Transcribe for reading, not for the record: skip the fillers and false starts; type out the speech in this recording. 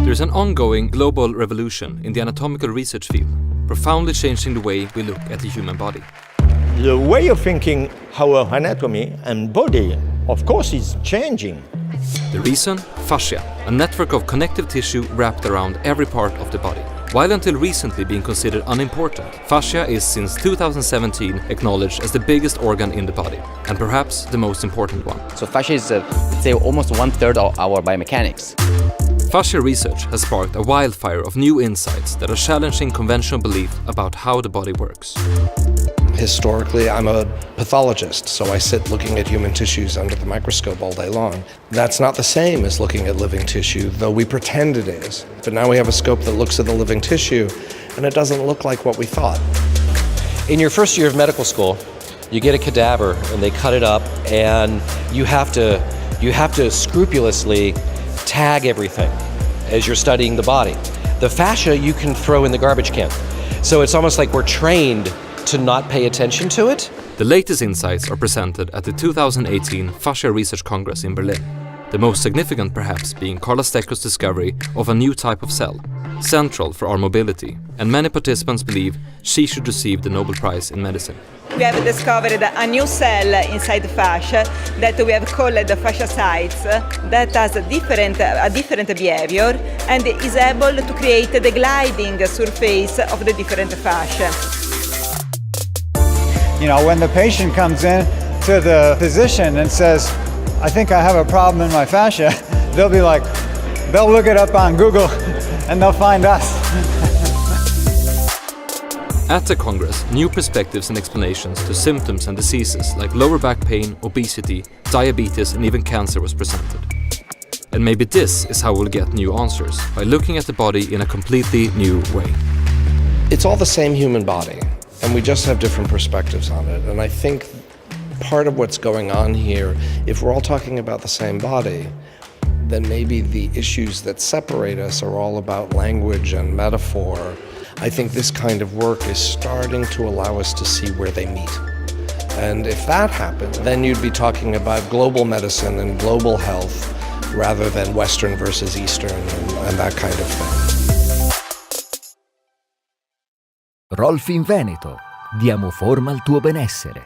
There is an ongoing global revolution in the anatomical research field, profoundly changing the way we look at the human body. The way of thinking our anatomy and body, of course, is changing. The reason? Fascia, a network of connective tissue wrapped around every part of the body. While until recently being considered unimportant, fascia is since 2017 acknowledged as the biggest organ in the body, and perhaps the most important one. So fascia is, let's say, almost 1/3 of our biomechanics. Fascia research has sparked a wildfire of new insights that are challenging conventional belief about how the body works. Historically, I'm a pathologist, so I sit looking at human tissues under the microscope all day long. That's not the same as looking at living tissue, though we pretend it is. But now we have a scope that looks at the living tissue, and it doesn't look like what we thought. In your first year of medical school, you get a cadaver and they cut it up, and you have to scrupulously tag everything as you're studying the body. The fascia you can throw in the garbage can. So it's almost like we're trained to not pay attention to it. The latest insights are presented at the 2018 Fascia Research Congress in Berlin. The most significant perhaps being Carla Stecker's discovery of a new type of cell, central for our mobility, and many participants believe she should receive the Nobel Prize in medicine. We have discovered a new cell inside the fascia that we have called the fasciacytes that has a different behavior and is able to create the gliding surface of the different fascia. You know, when the patient comes in to the physician and says, I think I have a problem in my fascia, they'll look it up on Google and they'll find us. At the Congress, new perspectives and explanations to symptoms and diseases like lower back pain, obesity, diabetes, and even cancer was presented. And maybe this is how we'll get new answers, by looking at the body in a completely new way. It's all the same human body, and we just have different perspectives on it. And I think part of what's going on here, if we're all talking about the same body, then maybe the issues that separate us are all about language and metaphor. I think this kind of work is starting to allow us to see where they meet. And if that happened, then you'd be talking about global medicine and global health rather than Western versus Eastern and that kind of thing. Rolf in Veneto. Diamo forma al tuo benessere.